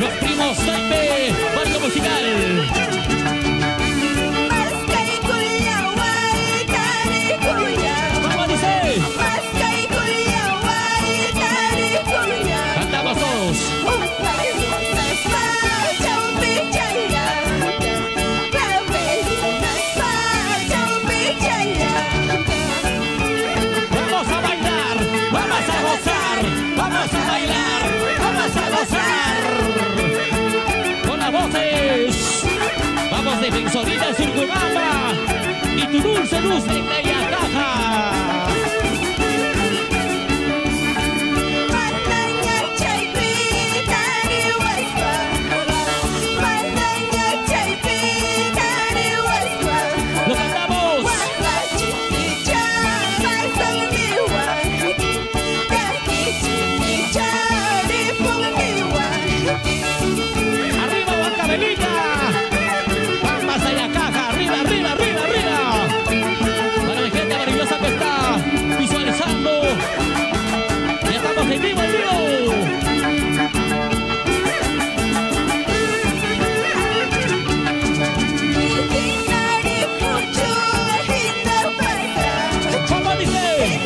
Los primos Taipe, barco musical. ¿Cómo dice? Cantamos todos. Vamos a bailar, vamos a gozar, vamos a bailar, vamos a gozar. Con las voces, vamos Defensorita de Surcubamba y tu dulce luz de Tayacaja. ¡Lo cantamos! ¡Arriba, Huancavelica! ¡Vamos allá, caja! ¡Arriba, arriba, arriba, arriba! Para mi gente maravillosa que está visualizando. ¡Ya estamos en vivo, en vivo! ¿Cómo dice?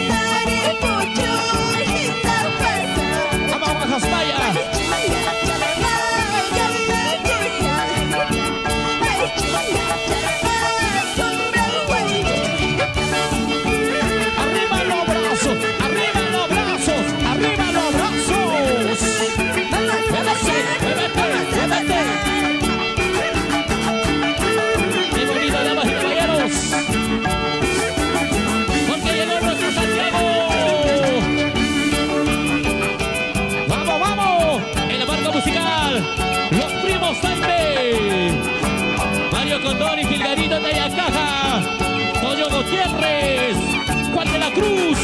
¡Vamos a Jaspaya! ¡Arriba los brazos! ¡Arriba los brazos! ¡Arriba los brazos! ¡Muévete! ¡Muévete! ¡Muévete! ¡Qué bonito, damas y caballeros! Porque llegó nuestro Santiago. ¡Vamos, vamos! En el barco musical, los primos Taipe. Mario Condón y Gilgarito Tayacaja. Toño Gutiérrez. Juan de la Cruz.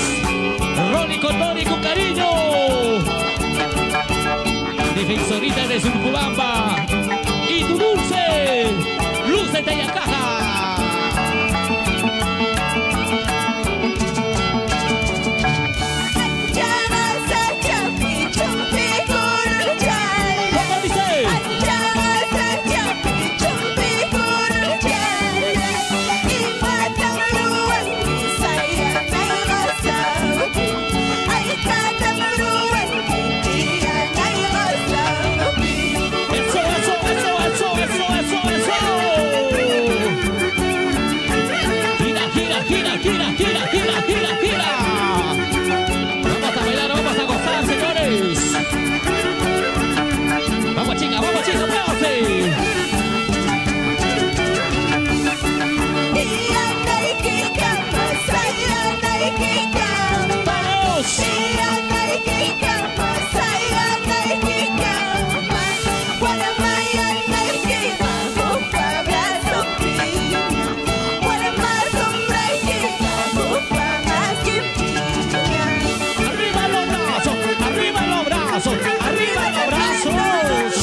Ronnie Condón y con cariño. Defensorita de Surcubamba. Y tu dulce luz de Tayacaja. ¿Cómo dice? ¡Eso, eso, eso, eso, eso, eso, eso! Gira, gira, gira, gira, gira, gira, gira, gira. Vamos a bailar, vamos a gozar, señores. Vamos, chicas, muévanse. ¡Vamos! ¡Arriba los brazos! ¡Arriba los brazos! ¡Arriba los brazos!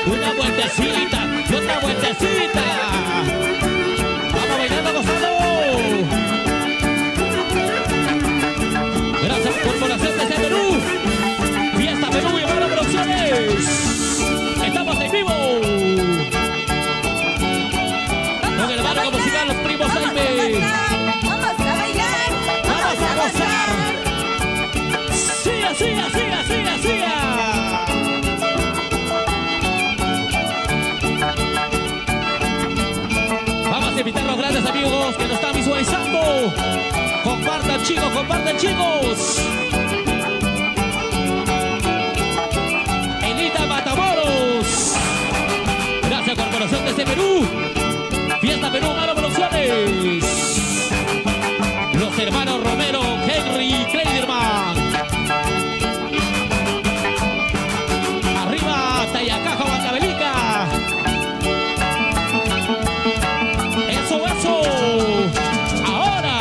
Una vueltecita y otra vueltecita. Vamos bailando, gozando. Gracias por Corporación de Perú. Fiesta Perú y Mara Producciones. Estamos en vivo. Con el barco musical Los Primos Taipe. Vamos a gozar. Siga, siga, siga, siga, siga. Vamos a invitar a los grandes amigos que nos están visualizando. Compartan, chicos, compartan, chicos. Elita Matamoros. Gracias, Corporación de Perú. Fiesta Perú, Mara Producciones. Los hermanos Romero, Henry y Kleiderman. Arriba, Tayacaja, Huancavelica. Eso, eso. Ahora.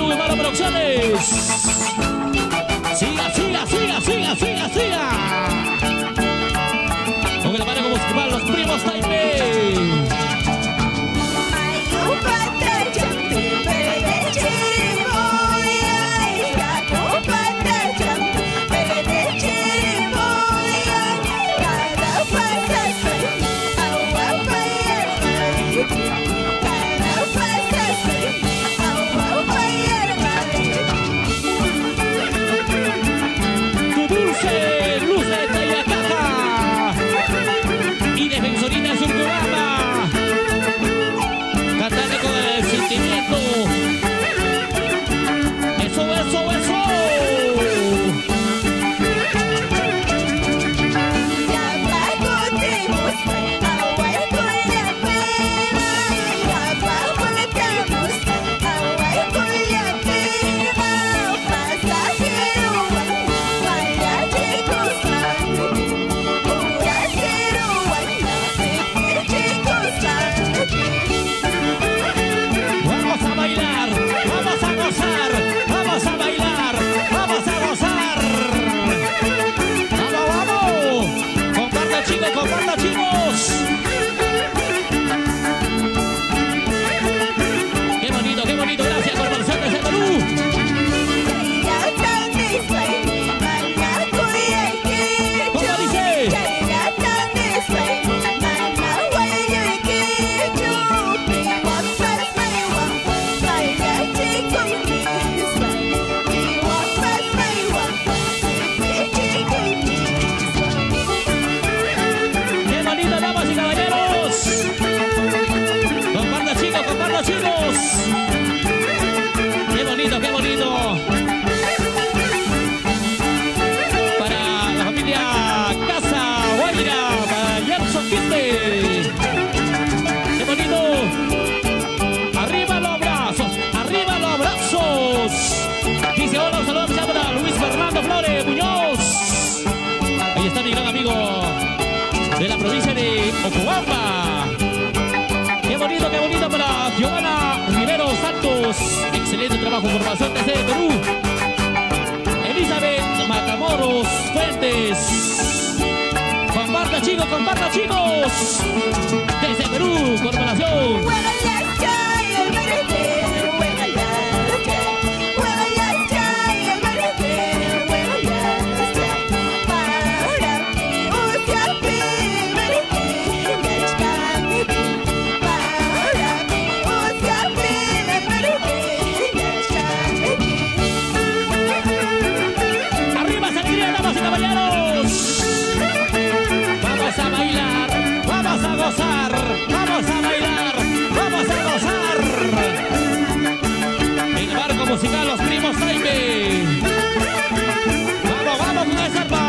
Perú, Hermano Producciones. Siga, siga, siga, siga, siga, siga. Con el marco musical Los Primos Taipei. De la provincia de Ocobamba. Qué bonito para Giovanna Rivero Santos. Excelente trabajo, formación desde Perú. Elizabeth Matamoros Fuentes. Comparta chicos. Desde Perú, corporación. Vamos a bailar, vamos a gozar. El barco musical Los Primos Taipei. Vamos con esa arpa.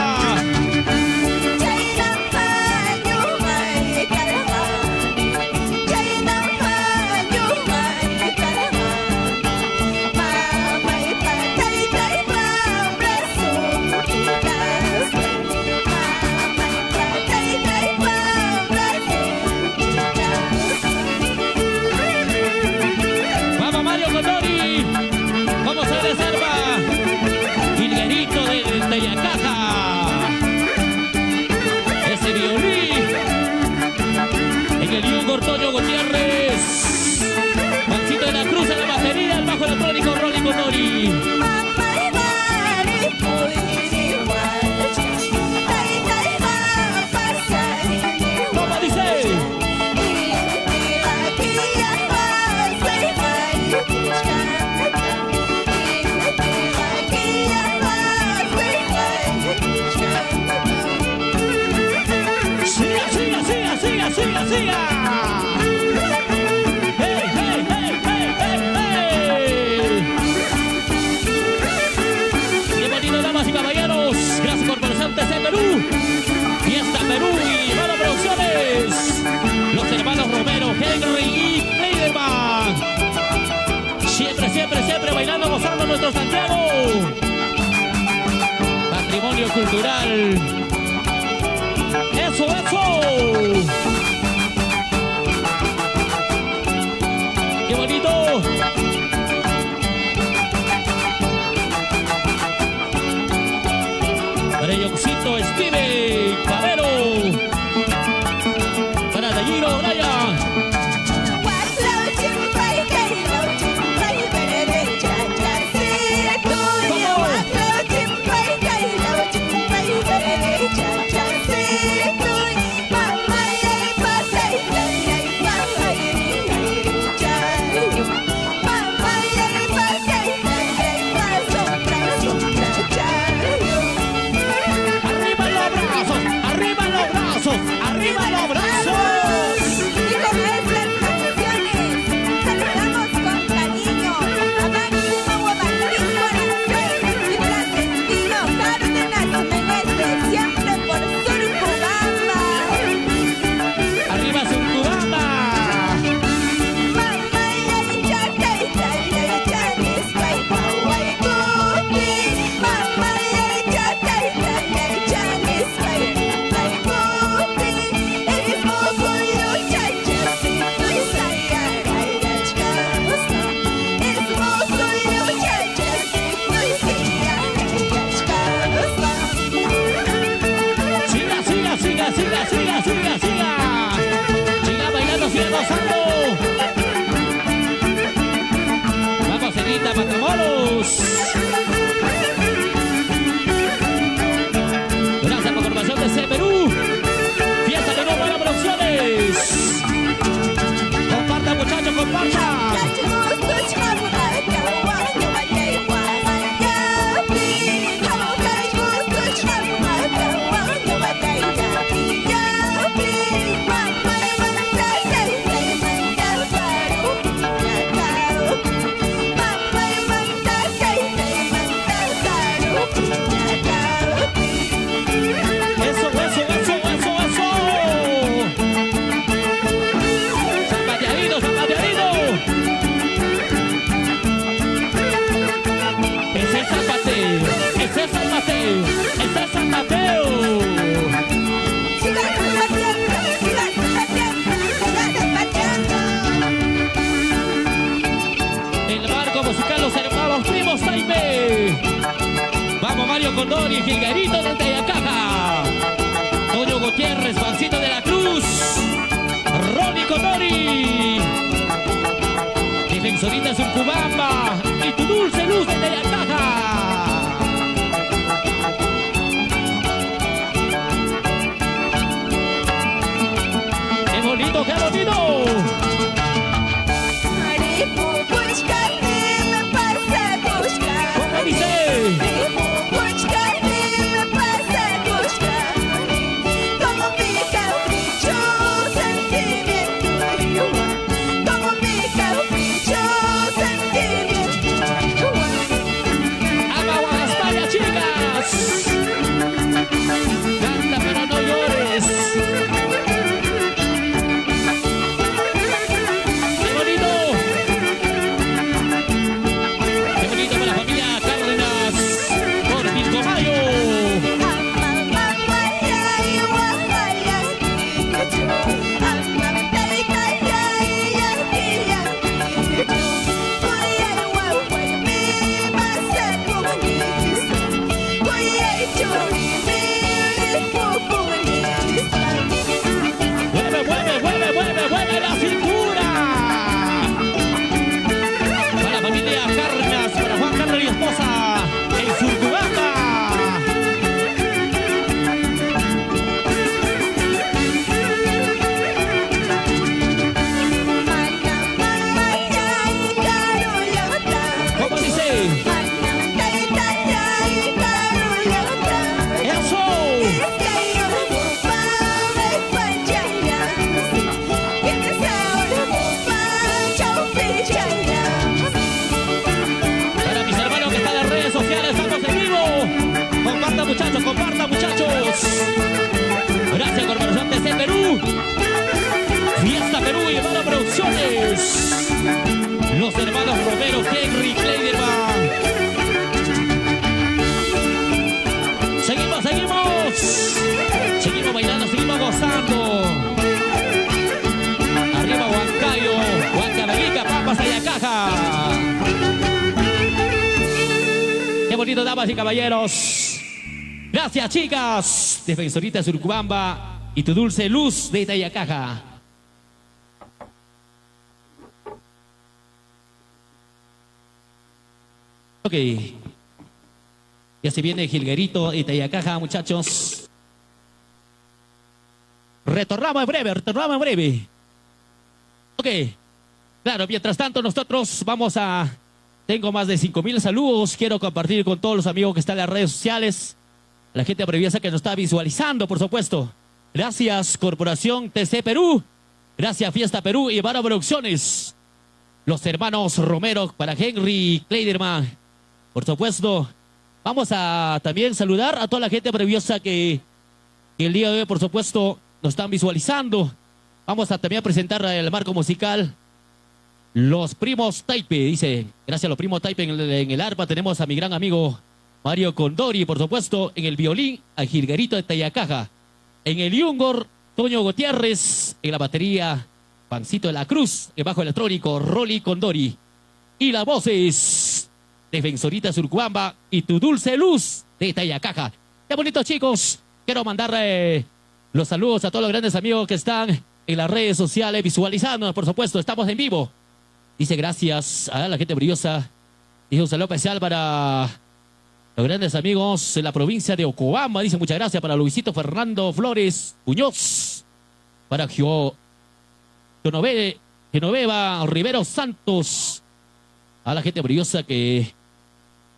¿Cómo se reserva? Hilguerito del Teyacaja. Ese violín. En el Yungo Ortoño Gutiérrez. Juancito de la Cruz en la batería. El bajo electrónico Rolly Cotori. ¿Cómo dice? Siga. Hey. Qué bonito, damas y caballeros. Gracias por presentes en Perú. Fiesta Perú y Hermano Producciones. Los hermanos Romero, Henry y Clayderman. Siempre bailando, gozando nuestro Santiago. Patrimonio cultural. Eso. Qué bonito. hermano Steve Cabero. Para Dayiro Brian. ¡Arriba los brazos! Y con estas canciones saludamos con cariño a Máximo Guabaquín Corazón y Placentino Cárdenas Meneses, siempre por Surcubamba. ¡Arriba Surcubamba! ¡Siga! Siga bailando, siga gozando. Vamos, Enita Matamoros. Gracias por la información de Perú. Fiesta de nuevo, buenas producciones. Comparta, muchachos, comparta. ¡Ese es San Mateo! ¡Ese es San Mateo! ¡Siga zapateando! El marco musical Los Hermanos Primos Jaime. Vamos, Mario Condori y Gilgarito desde Ayacaja. Toño Gutiérrez, Juancito de la Cruz. Ronnie Condori. Defensorita Surcubamba. Y tu dulce luz desde Ayacaja. ¡Qué bonito, qué bonito! ¿Cómo dice? Comparta, muchachos. Gracias, Corporación TC Perú. Fiesta Perú y Hermano Producciones. Los hermanos Romero, Henry, Kleiderman. Seguimos bailando, seguimos gozando. Arriba Huancayo, Huancavelica, Pampas, Ayacaja. Qué bonito, damas y caballeros. Gracias, chicas. Defensorita Surcubamba y tu dulce luz de Tayacaja. Ok. Ya se viene Jilguerito y Tayacaja, muchachos. Retornamos en breve. Ok. Claro, mientras tanto nosotros vamos a... Tengo más de 5,000 saludos. Quiero compartir con todos los amigos que están en las redes sociales. La gente abreviada que nos está visualizando, por supuesto. Gracias, Corporación TC Perú. Gracias, Fiesta Perú y Vara Producciones. Los hermanos Romero para Henry Kleiderman. Por supuesto, vamos a también saludar a toda la gente abreviada que el día de hoy, por supuesto, nos están visualizando. Vamos a también presentar el marco musical. Los Primos Taipe, dice. Gracias a los Primos Taipe en el arpa. Tenemos a mi gran amigo Mario Condori, por supuesto, en el violín, a Jilguerito de Tayacaja. En el yungor, Toño Gutiérrez. En la batería, Pancito de la Cruz. En bajo electrónico, Rolly Condori. Y las voces, Defensorita Surcubamba y tu dulce luz de Tayacaja. Qué bonitos, chicos. Quiero mandar los saludos a todos los grandes amigos que están en las redes sociales visualizándonos, por supuesto. Estamos en vivo. Dice gracias a la gente brillosa. Dice un saludo especial para los grandes amigos en la provincia de Ocobamba. Dice muchas gracias para Luisito Fernando Flores Muñoz. Para Genoveva Rivero Santos. A la gente brillosa que...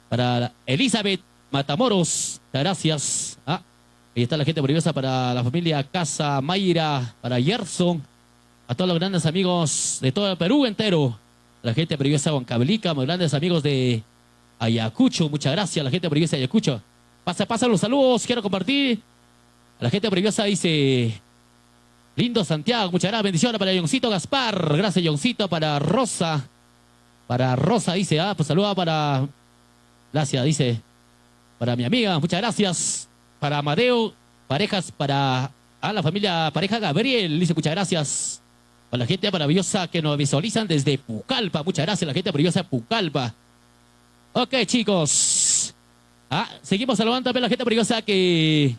Para Elizabeth Matamoros. Muchas gracias. Ahí está la gente brillosa para la familia Casa Mayra. Para Gerson. A todos los grandes amigos de todo el Perú entero. La gente brillosa de Huancavelica, mis grandes amigos de Ayacucho, muchas gracias a la gente brillosa de Ayacucho. Pasa los saludos, quiero compartir. A la gente brillosa dice, lindo Santiago, muchas gracias, bendiciones para Yoncito Gaspar, gracias Yoncito, para Rosa dice, pues saluda para, gracias, dice, para mi amiga, muchas gracias, para Amadeo, parejas, para la familia, pareja Gabriel, dice muchas gracias. A la gente maravillosa que nos visualizan desde Pucallpa. Muchas gracias a la gente maravillosa de Pucallpa. Ok, chicos. Seguimos saludando también a la gente maravillosa que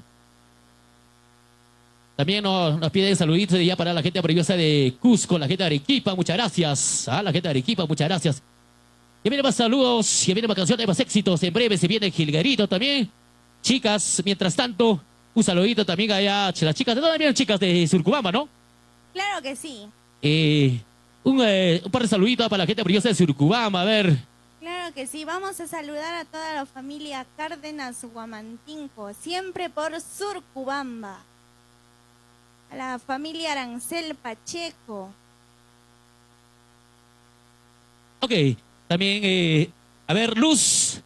también nos piden saluditos ya para la gente maravillosa de Cusco, la gente de Arequipa. Muchas gracias. A la gente de Arequipa, muchas gracias. Y vienen más saludos, y vienen más canciones, más éxitos. En breve se viene Jilguerito también. Chicas, mientras tanto, un saludito también allá a las chicas. ¿De dónde vienen chicas? De Surcubamba, ¿no? Claro que sí. Un par de saluditos para la gente brillosa de Surcubamba, a ver. Claro que sí. Vamos a saludar a toda la familia Cárdenas Huamantinco, siempre por Surcubamba. A la familia Arancel Pacheco. Ok, también, a ver, Luz,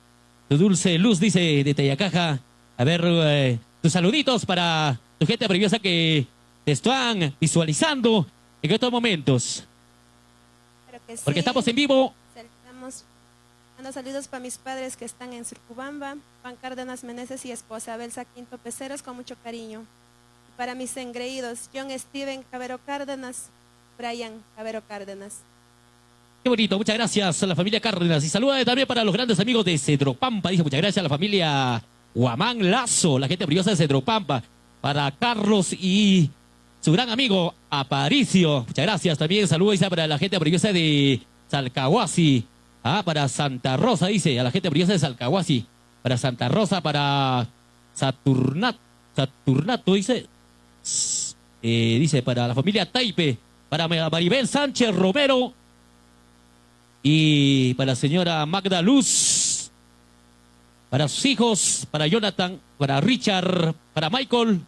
tu dulce Luz, dice, de Tayacaja. A ver, tus saluditos para tu gente brillosa que te están visualizando en estos momentos. Que sí. Porque estamos en vivo. Estamos dando saludos para mis padres que están en Surcubamba, Juan Cárdenas Meneses y esposa Abelsa Quinto Peceros, con mucho cariño. Y para mis engreídos, John Steven Cabero Cárdenas, Brian Cabero Cárdenas. Qué bonito, muchas gracias a la familia Cárdenas. Y saluda también para los grandes amigos de Cedropampa. Dice muchas gracias a la familia Guamán Lazo, la gente brillosa de Cedropampa. Para Carlos y su gran amigo Aparicio, muchas gracias. También saludos para la gente brillosa de Salcahuasi. Para Santa Rosa, dice, a la gente brillosa de Salcahuasi. Para Santa Rosa, para Saturnato, dice. Dice, para la familia Taipe. Para Maribel Sánchez Romero. Y para la señora Magda Luz. Para sus hijos, para Jonathan, para Richard, para Michael.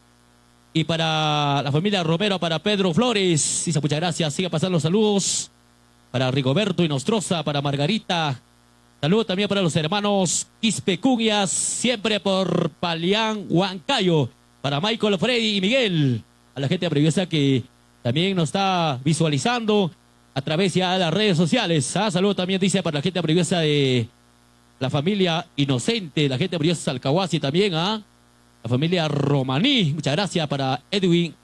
Y para la familia Romero, para Pedro Flores. Dice, muchas gracias. Siga pasando los saludos. Para Rigoberto y Nostroza, para Margarita. Saludos también para los hermanos Quispe Cuñas, siempre por Palián Huancayo. Para Michael, Freddy y Miguel. A la gente abreviada que también nos está visualizando a través ya de las redes sociales. Saludos también, dice, para la gente abreviada de la familia Inocente. La gente abreviada de Salcahuasi también, la familia Romaní, muchas gracias para Edwin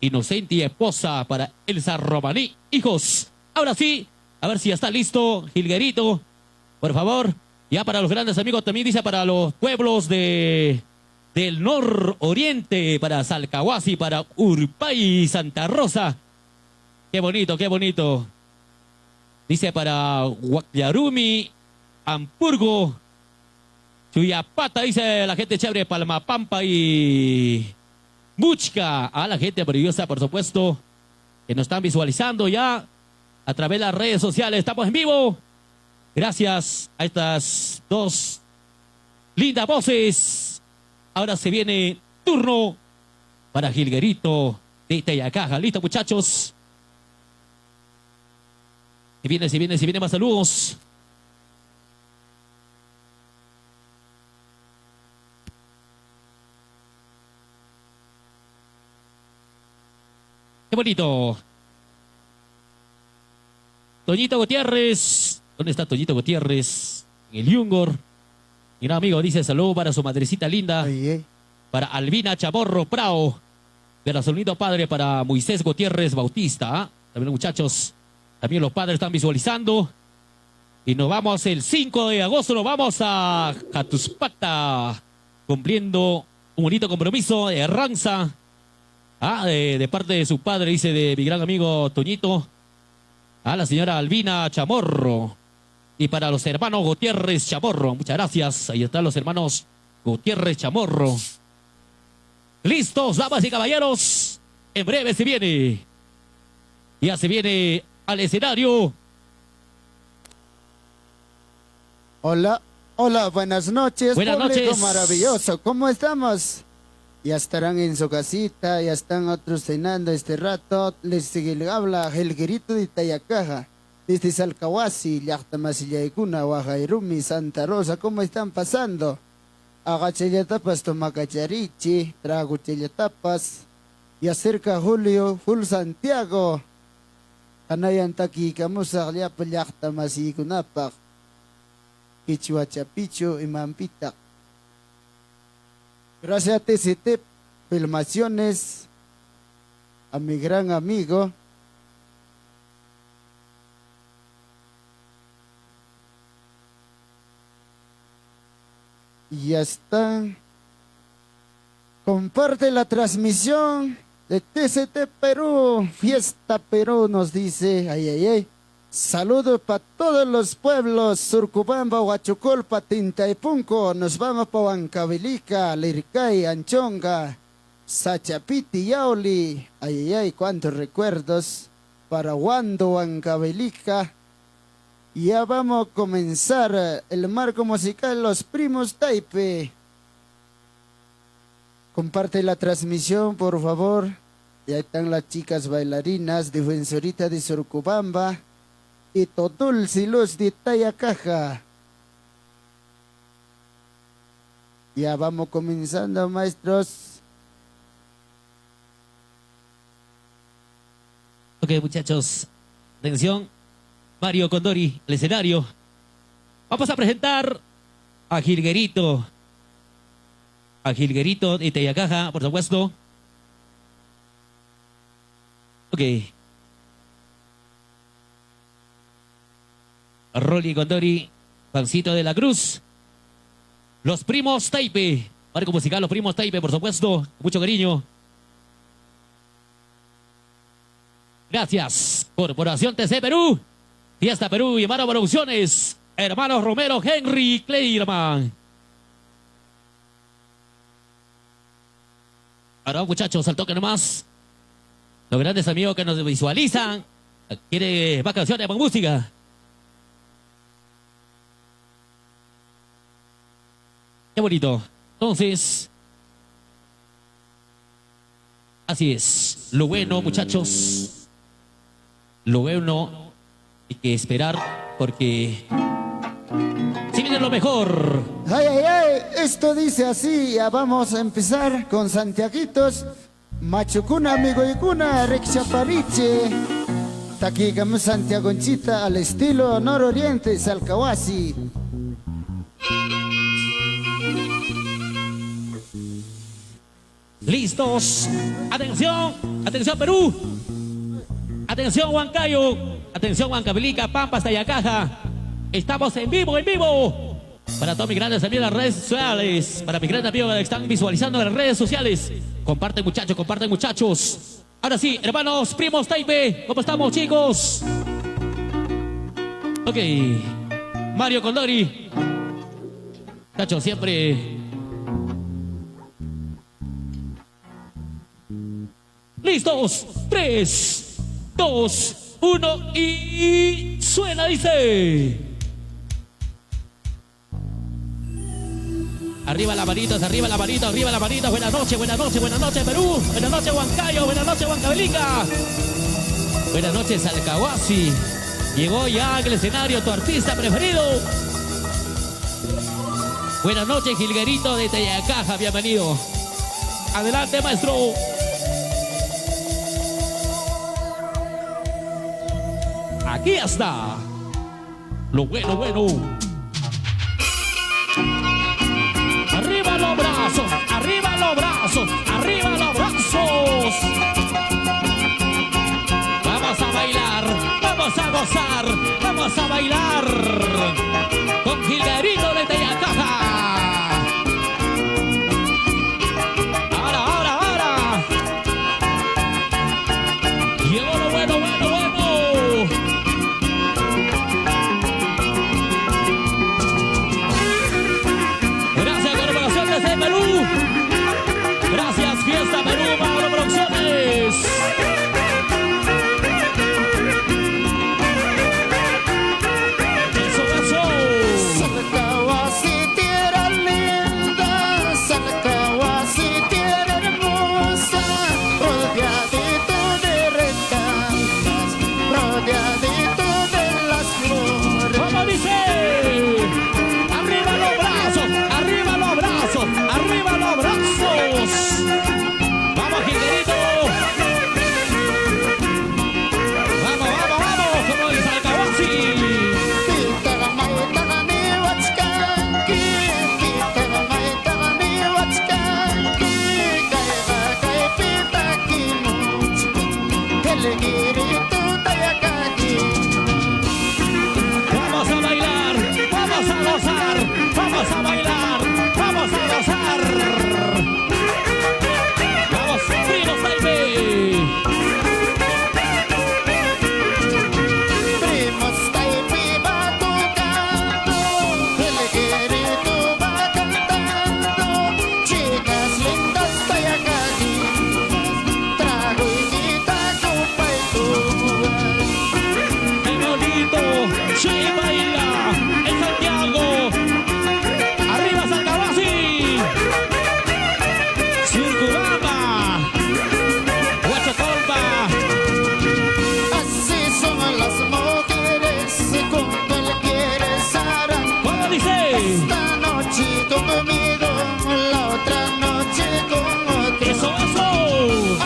Inocente y esposa, para Elsa Romaní, hijos. Ahora sí, a ver si ya está listo, Jilguerito, por favor. Ya para los grandes amigos también dice para los pueblos de del nororiente, para Salcahuasi, para Urpay, Santa Rosa. Qué bonito, qué bonito. Dice para Huaclarumi, Ampurgo, Chuyapata, dice la gente chévere, Palmapampa y Muchca. A la gente maravillosa, por supuesto, que nos están visualizando ya a través de las redes sociales. Estamos en vivo. Gracias a estas dos lindas voces. Ahora se viene turno para Jilguerito de Tayacaja. ¿Listo, muchachos? Se viene más saludos. Qué bonito. Toñito Gutiérrez. ¿Dónde está Toñito Gutiérrez? En el Yungor. Mira, amigo, dice saludo para su madrecita linda. Ay. Para Albina Chamorro Prao. Para su lindo padre, para Moisés Gutiérrez Bautista. ¿Ah? También, muchachos, también los padres están visualizando. Y nos vamos el 5 de agosto, nos vamos a Jatuspata, cumpliendo un bonito compromiso de Ranza. De parte de su padre, dice, de mi gran amigo Toñito, a la señora Albina Chamorro. Y para los hermanos Gutiérrez Chamorro, muchas gracias. Ahí están los hermanos Gutiérrez Chamorro. Listos, damas y caballeros. En breve se viene. Ya se viene al escenario. Hola, hola, buenas noches. Buenas público noches. Maravilloso, ¿cómo estamos? Ya estarán en su casita, ya están otros cenando este rato. Les habla Jilguerito de Tayacaja, desde Salcahuasi, Llactamasillaicuna, Guajairumi, Santa Rosa. ¿Cómo están pasando? Agachellatapas, Tomacacharichi, Traguchellatapas, y acerca Julio, Full Santiago. Anayantaki, Camusa, Llactamasillaicunapa, Quichuachapicho y Mampita. Gracias a TCT Filmaciones, a mi gran amigo y ya está. Comparte la transmisión de TCT Perú, Fiesta Perú, nos dice. Ay, ay, ay. Saludos para todos los pueblos, Surcubamba, Huachucolpa, Tintaipunco. Nos vamos para Huancavelica, Liricay, Anchonga, Sachapiti, Yauli. Ay, ay, ay, cuántos recuerdos para Huando, Huancavelica. Ya vamos a comenzar el marco musical Los Primos Taipe. Comparte la transmisión, por favor. Ya están las chicas bailarinas, defensorita de Surcubamba y Todulce Luz de Tayacaja. Ya vamos comenzando, maestros. Ok, muchachos, atención. Mario Condori, el escenario. Vamos a presentar a Jilguerito. A Jilguerito de Tayacaja, por supuesto. Ok. Rolly Condori, Juancito de la Cruz. Los Primos Taipe. Marco musical, Los Primos Taipe, por supuesto. Con mucho cariño. Gracias. Corporación TC Perú. Fiesta Perú y Maro Producciones. Hermanos Romero, Henry Kleirman. Ahora, muchachos, al toque nomás. Los grandes amigos que nos visualizan. ¿Quiere más canciones, más música? Qué bonito. Entonces, así es. Lo bueno, muchachos, lo bueno hay que esperar porque si viene lo mejor. Ay, ay, ay, esto dice así. Ya vamos a empezar con Santiaguitos, Machucuna, amigo y cuna, Rexapariche. Taquigamos Santiagonchita al estilo nororiente, Salcahuasi. Listos. Atención, atención Perú. Atención Huancayo. Atención Huancavelica, Pampas, Tayacaja. Estamos en vivo, en vivo. Para todos mis grandes amigos en las redes sociales. Para mis grandes amigos que están visualizando en las redes sociales. Comparten muchachos, comparten muchachos. Ahora sí, hermanos, primos, Taipe. ¿Cómo estamos, chicos? Ok. Mario Condori. Cacho, siempre... Listos. 3, 2, 1 y... Suena, dice... Arriba la manito, arriba la manito, arriba la manito. Buenas noches, Perú. Buenas noches, Huancayo. Buenas noches, Huancavelica. Buenas noches, Alcahuasi. Llegó ya al escenario tu artista preferido. Buenas noches, Gilguerito de Tayacaja. Bienvenido. Adelante, maestro. Aquí está. Lo bueno, bueno. Arriba los brazos, arriba los brazos, arriba los brazos. Vamos a bailar, vamos a gozar, vamos a bailar con Gilguerito de Tayacaja. Ahora. Llegó lo bueno, bueno, bueno. Perú. Gracias, Fiesta Perú, Mauro Producciones. Eso. Salcahuasi, tierra linda, Salcahuasi, tierra hermosa, rodeadito de recamas, rodeadito de las flores. ¿Cómo dice? Arriba los brazos, arriba los brazos, arriba los brazos. Vamos, Gilguerito. Vamos, como el Salcahuasi. Vamos a bailar, vamos a gozar, vamos a bailar, vamos a gozar. Vamos, primos, Taipe. Primos, Taipe va tocando, Gilguerito va cantando, chicas lindas tayacajitas, trago y copa y tuba. El bonito se baila en Santiago. Arriba Salcahuasi. Surcubamba. Huachocolpa. Así son las mujeres, con cualquier sarán. ¿Cómo dice? Esta noche conmigo, la otra noche con otro. Eso.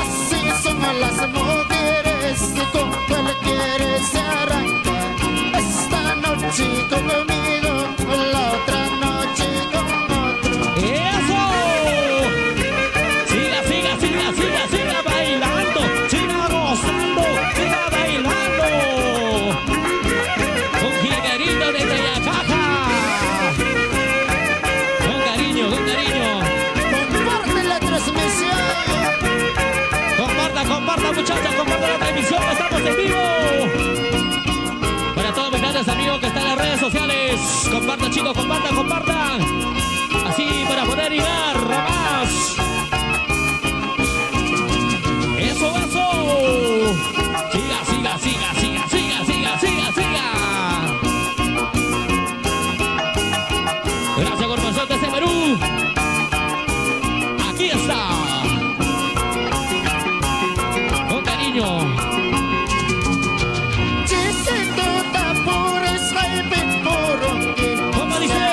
Así son las mujeres, con cualquier se arranca. Esta noche conmigo, la otra noche con otro. Eso. Siga bailando. Siga gozando. Siga bailando. Con Gilguerito de Tayacaja. Con cariño. Comparte la transmisión. Comparta, muchachos, comparta la transmisión. Estamos en vivo. Para todos mis grandes amigos que están en las redes sociales. Compartan, chicos, compartan. Así para poder llegar a más. Eso. Siga. Gracias, Corporación de Perú. Aquí está. Con cariño. Chisito tapures, Taipe, porongue. ¿Cómo dice?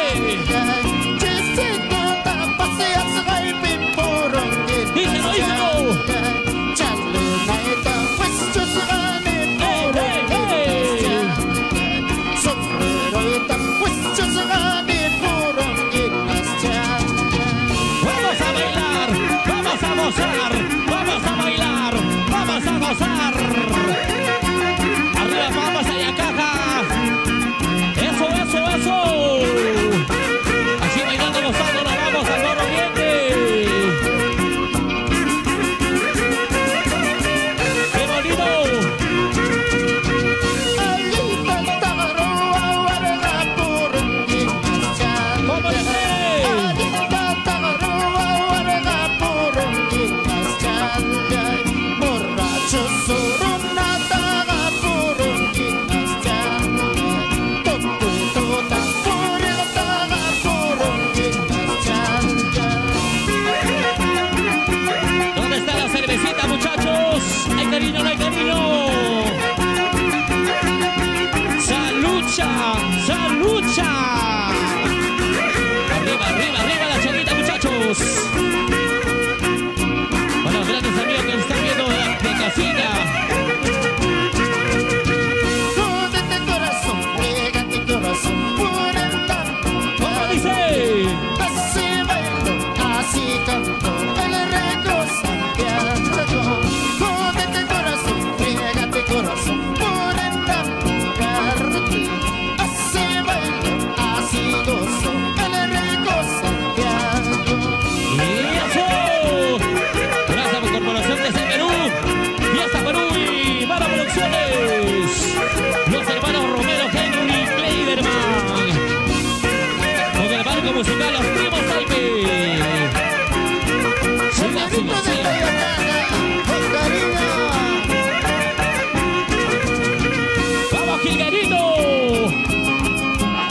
muchachos. Hay cariño, no hay cariño. Salucha, salucha. Arriba, arriba, arriba la chavita, muchachos. Para los grandes amigos que nos están viendo de casita. Jódete corazón, pégate corazón por el campo. ¿Cómo dice? Así bailo, así canto, el rego Santiago. Jódete corazón, pégate corazón por el campo. Así bailo, así gozo, el rego Santiago. ¡Y eso! Gracias por Corporación de Perú, Fiesta Perú y Mara Producciones. Los hermanos Romero, Henry, Kleiderman. Con el barco musical Los Primos Taipe. Siga, siga, siga. Con cariño. ¡Vamos, Gilgarito!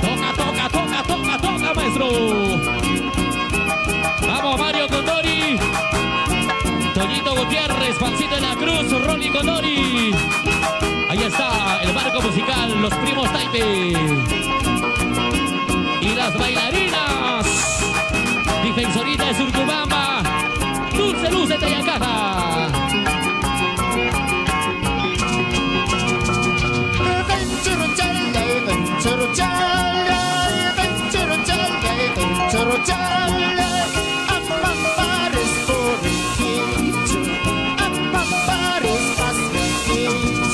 Toca, toca, toca, toca, toca, maestro. Vamos, Mario Condori. Toñito Gutiérrez, Pancito de la Cruz, Ronnie Condori. Ahí está el barco musical, Los Primos Taipe. Y las bailarinas. Defensorita de Surcubamba, Dulce Luz de Tayacaja.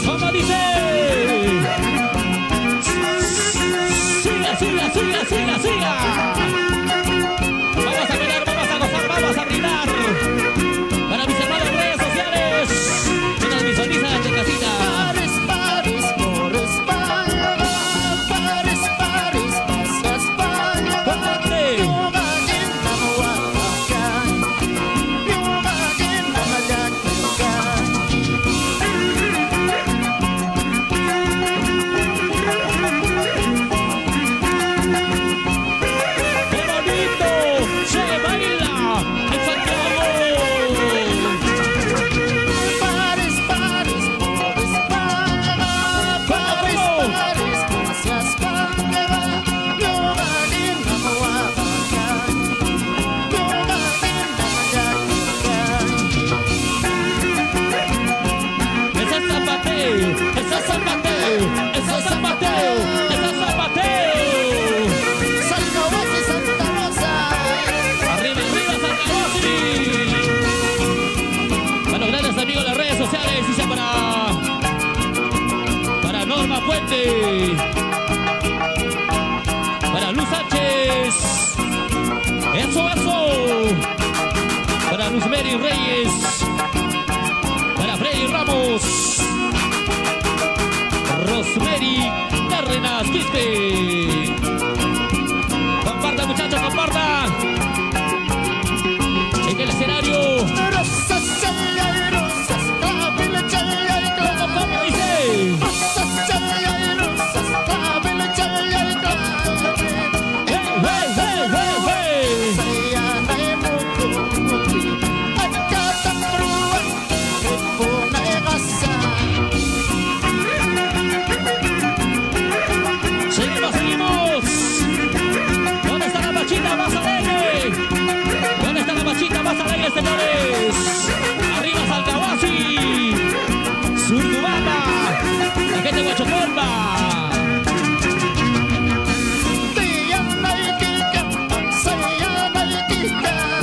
¿Cómo dice? Siga, siga, siga, siga, siga. Vamos a mirar, vamos a gozar, vamos a brindar. Para mis hermanos en redes sociales, que nos visualizan desde casita. ¡Qué bonito! ¡Se baila en Santiago! ¡Eso es zapateo! ¡Eso es zapateo! ¡Eso es zapateo! ¡Eso es zapateo! ¡Arriba, arriba, Santa Rosy! Para los grandes amigos de las redes sociales, dice para Norma Puente, para Luz Sánchez, eso, eso, para Luz Mary Reyes, para Freddy Ramos, Rosemary Cárdenas Quispe. Comparta, muchachos, comparta. En el escenario, ¿cómo dice? ¡Hey, hey, hey, hey, hey! Seguimos, seguimos. ¿Dónde está la machita más alegre? ¿Dónde está la machita más alegre, señores? Arriba Salcahuasi, Surcubamba, la gente de Huachocolpa.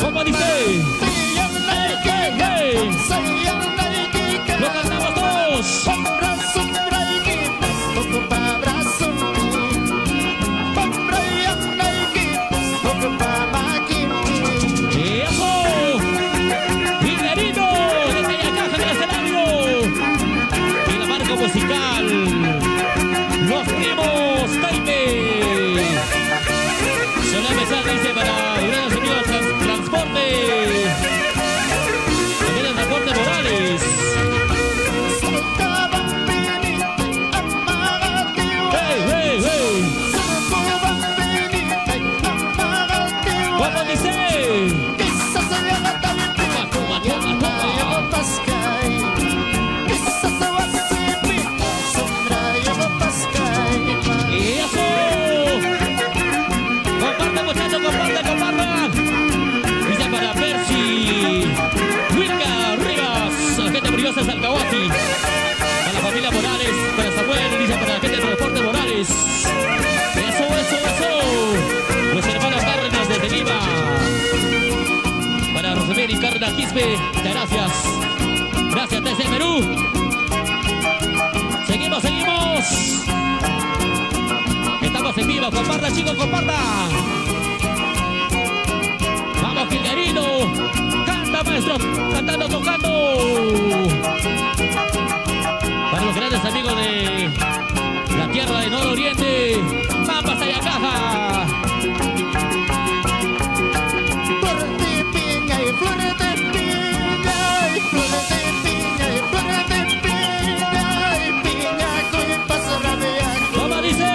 ¿Cómo dice? ¡Hey, hey, hey! ¡Lo cantamos todos! ¡Eso! ¡Gilgarito! ¡Desde Ayacaja en el escenario! Y la marca musical, Los Primos Taipe. Solo mensaje dice para grandes amigos transporte. También el transporte Morales. Gracias al Kawaki. Para la familia Morales, para Samuel, dice para la gente del transporte Morales. Eso. Los hermanos Cárdenas desde Lima. Para Rosemary y Cárdenas Quispe, muchas gracias. Gracias, TC Perú. Seguimos. Estamos en vivo, comparta, chicos, comparta. Vamos, Gilgarino. Canta, maestro, cantando, tocando. Para los grandes amigos de la tierra de Nororiente, Pampas Ayacaja. Flores de piña y flores de piña y flores de piña y flores de piña y piña con paso rabia. ¿Cómo dice?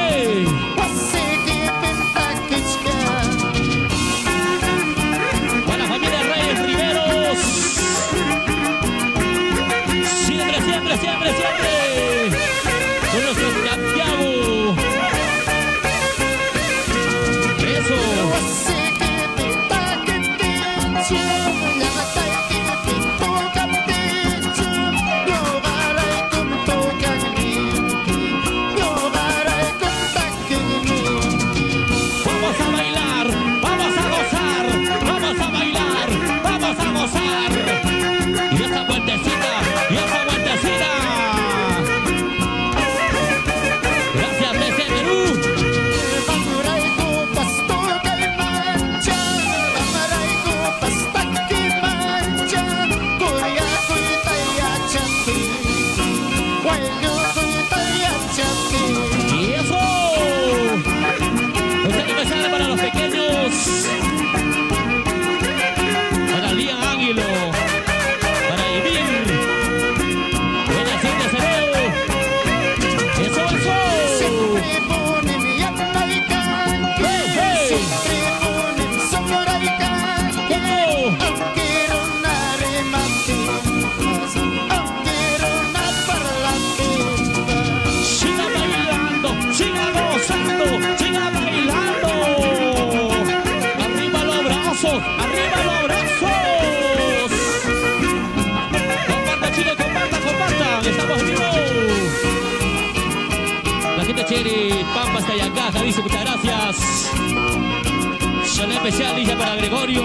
Para la familia Reyes Riveros. Siempre. Con nuestro Santiago. Eso. Vamos a bailar, vamos a gozar, vamos a bailar, vamos a gozar. Y esa vueltecita. Gracias, desde Perú. Y eso. Este aniversario para los pequeños. Para Lian Águilo. Para Emil. Buenas noches, Cereo. Eso. Siempre ponen mi alma y canque. Siempre ponen sonora y canque. Aunque una rematimos, aunque una parlatimos. Siga bailando, siga gozando, siga bailando. Arriba los brazos, arriba los brazos. Compartan, chicos, compartan. Estamos vivos. La gente chévere, Pampa está allá acá, dice muchas gracias. Saludo especial dice para Gregorio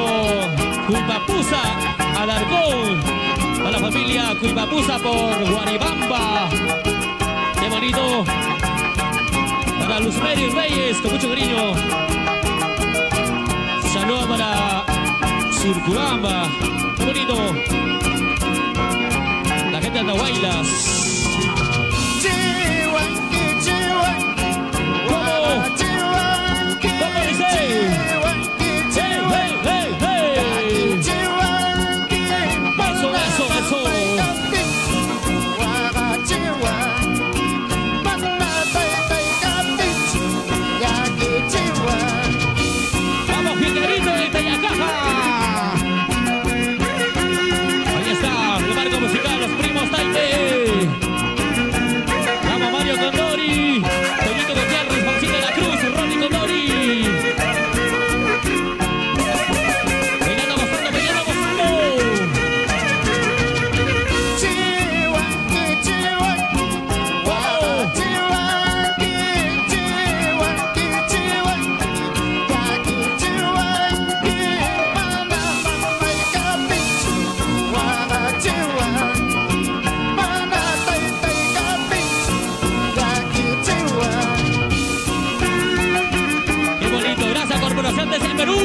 Cuipapusa, Alarcón. Para la familia Cuipapusa por Guaribamba. Qué bonito. Para Luzmeri Reyes, con mucho cariño. Saludos para Surcubamba. Qué bonito. La gente de Andahuaylas. ¿Cómo dice? Eso. Vamos, Gilgarito de Tayacaja. Ahí está, el marco musical, los primos Taipei. Vamos, Mario Condori. Toñito Gutiérrez, Juancito de la Cruz, Ronnie Condori. Bailando, gozando. Qué bonito, gracias Corporación desde el Perú.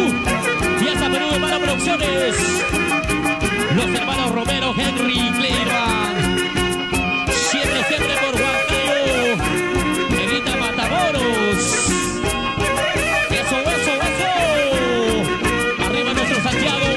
Fiesta Perú para Producciones. Los hermanos Romero, Henry, Cleiman. Siempre por Guacayo. Evita Matamoros. Eso. Arriba nuestro Santiago.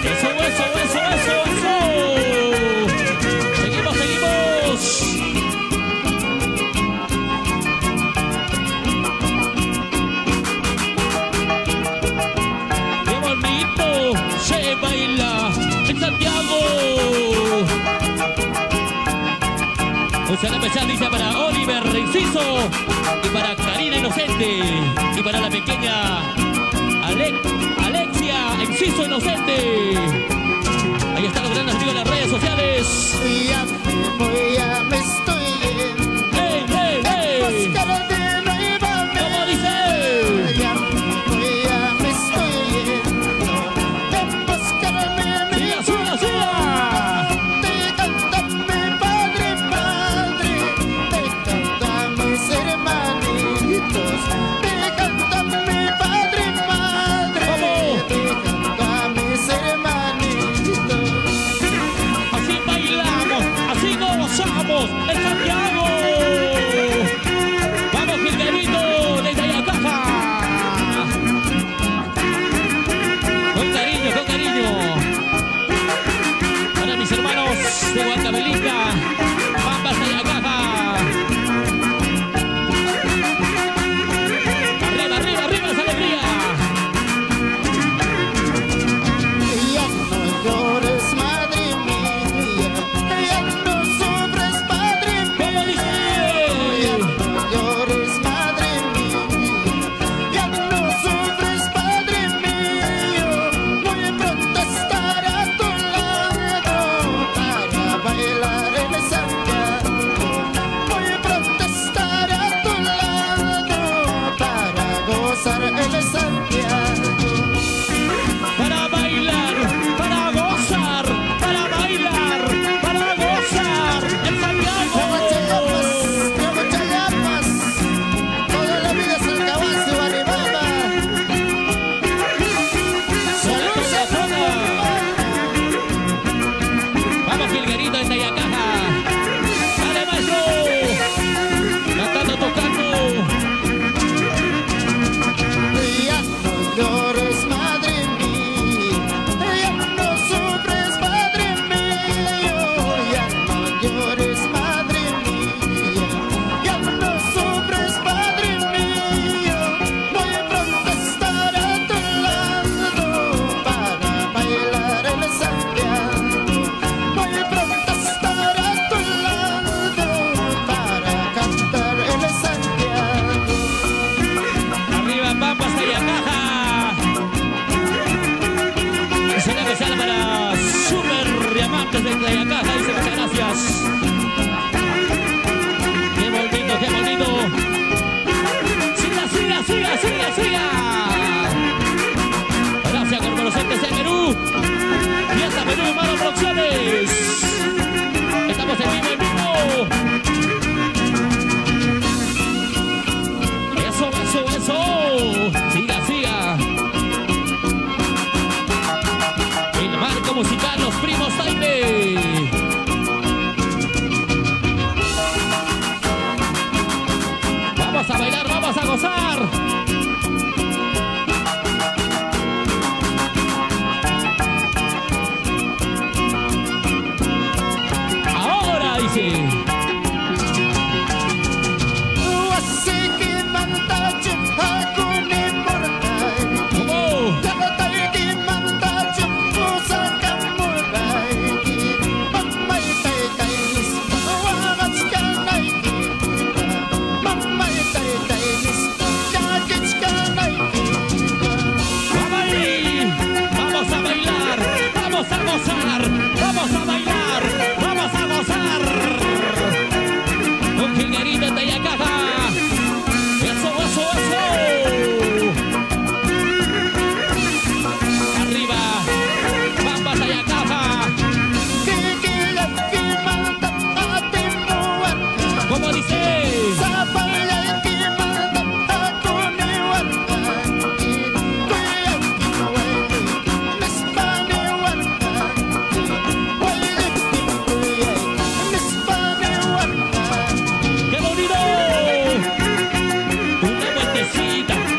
Eso, eso, eso, eso, eso. Seguimos, seguimos. Qué bonito se baila en Santiago. Un saludo especial dice para Oliver Inciso y para Karina Inocente y para la pequeña Alexia Inciso Inocente. Ahí están los grandes amigos de las redes sociales. Ya me estoy yendo. ¡Hey, hey, hey! Buscarte nuevamente. ¿Cómo dice? Ya me estoy yendo. En buscarme mi ¡Siga, siga, siga! Te cantan mi padre, padre. Te cantan mis hermanitos. Te cantan mi padre, padre. ¿Cómo? Te cantan mis hermanitos. Así bailamos, así gozamos en Santiago. Vamos, Gilberito, desde Ayacaja. Con cariño, con cariño. Para mis hermanos de Huancavelica, Pampas de Ayacaja. Arriba, arriba, arriba esa alegría. Ya no llores, madre mía, ya no sufres, padre ¿Cómo mío. dice? Ya no llores, madre mía, ya no sufres, padre mío. Muy pronto estaré a tu lado para bailar en Santiago. Muy pronto estaré a tu lado para gozar en Santiago. Para bailar, para gozar, para bailar, para gozar en Santiago. Chayapas, toda la vida es el caballo Baribaba. Saludos a Vamos, Gilguerito en Ayacaja. Dale, maestro. Cantando, tocando. Ya no llores, madre mía, ya no sufres, padre mío. Ya no llores, madre mía, ya no sufres, padre mío. Muy pronto estaré a tu lado para bailar en Santiago. Muy pronto estaré a tu lado para cantar en Santiago. Arriba, Pampas de Ayacaja. Será especial para Super Diamantes de Ayacaja. Dice muchas gracias. Qué bonito, qué bonito. Siga, siga, siga, siga, siga. Gracias, Corporocentes de Perú. Fiesta Perú, Humano Producciones. Estamos en vivo, en vivo. Eso, eso, eso. Siga, siga. El marco musical Los Primos Taime. Vamos a bailar, vamos a gozar.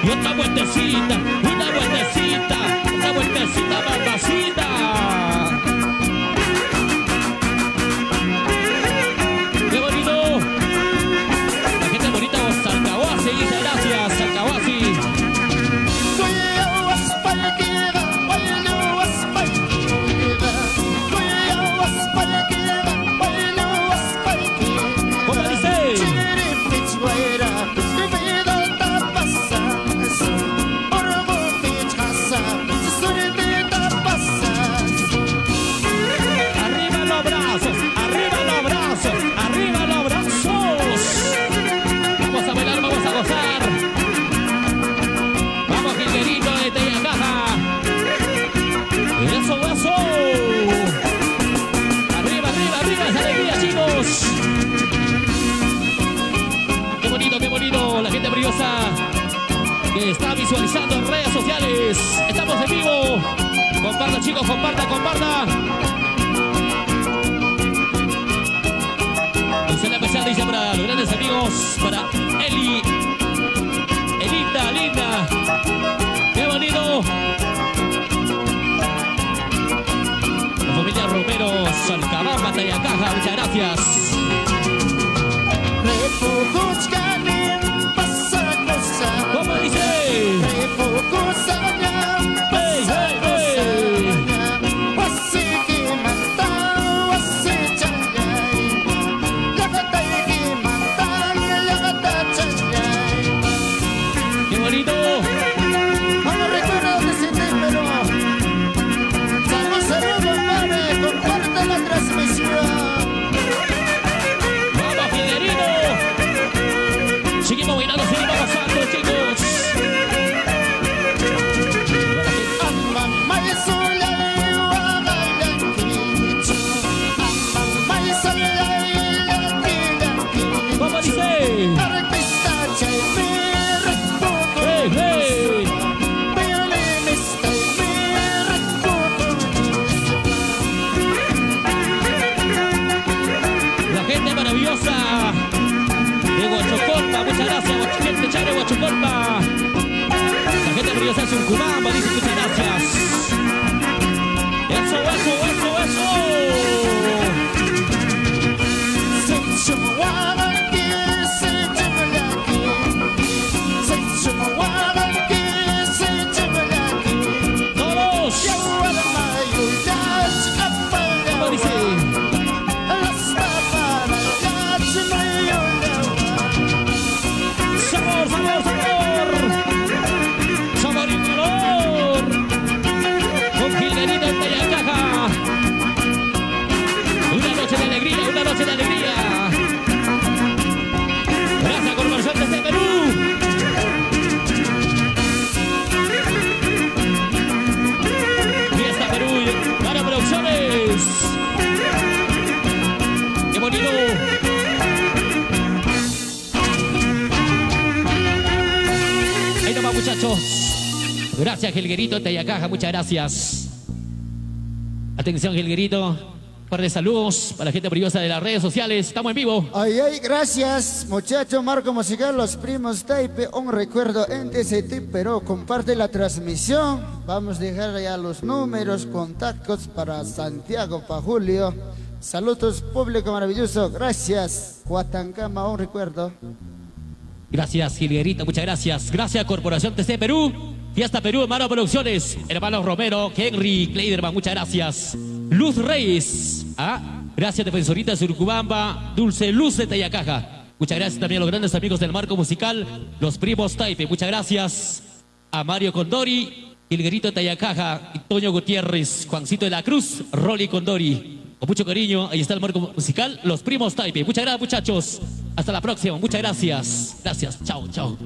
Y otra vueltecita, una vueltecita, una vueltecita, mamacita. ¡Qué bonito! La gente bonita de Salcahuasi, dice gracias, Salcahuasi. ¿Cómo dice? Arriba los brazos, arriba los brazos, arriba los brazos. Vamos a bailar, vamos a gozar. Vamos, Gilberito de Teyacaja. Eso, eso. Arriba, arriba, arriba, esa alegría, chicos. Qué bonito, la gente brillosa que está visualizando en redes sociales. Estamos en vivo. Comparta, chicos, comparta, comparta. Una especial dice para los grandes amigos, para Eli, Elita, linda. Qué bonito. La familia Romero, Salcabamba, Tayacaja, muchas gracias. ¿Cómo dice? ¡Hey, hey, hey! ¡Qué bonito! Vamos, recuerdo de Cité, pero saludos, madre, comparte la transmisión. ¡Vamos, Figuerito! Seguimos bailando, seguimos pasando, chicos. ¿Cómo dice? ¡Hey, hey! La gente maravillosa de Huachocolpa, muchas gracias, gente chévere de Huachocolpa. La gente maravillosa de Surcubamba, dice muchas gracias. Eso, eso, eso, eso. Todos. ¿Cómo dice? Sabor, sabor, sabor. Sabor y color. Con Gilberito en Tayacaja. Una noche de alegría, una noche de alegría. Gracias, Corporación de Perú. Fiesta Perú, para producciones. ¡Qué bonito! Ahí nomás, muchachos. Gracias, Gilberito de Tayacaja, muchas gracias. Atención, Gilberito. Un par de saludos para la gente brillosa de las redes sociales. Estamos en vivo. Ay, ay, gracias, muchacho Marco Musical, los primos Taipe, un recuerdo en TCT, pero comparte la transmisión. Vamos a dejar ya los números, contactos para Santiago, para Julio. Saludos, público maravilloso, gracias. Huatancama, un recuerdo. Gracias, Gilberito, muchas gracias. Gracias, Corporación TC Perú. Fiesta Perú, Hermano Producciones. Hermanos Romero, Henry, Kleiderman, muchas gracias. Luz Reyes. Gracias, Defensorita de Surcubamba. Dulce Luz de Tayacaja. Muchas gracias también a los grandes amigos del marco musical, los primos Taipe. Muchas gracias a Mario Condori, Gilberito de Tayacaja, Toño Gutiérrez, Juancito de la Cruz, Rolly Condori. Con mucho cariño, ahí está el marco musical, los primos Taipe. Muchas gracias, muchachos. Hasta la próxima, muchas gracias. Gracias, chao, chao.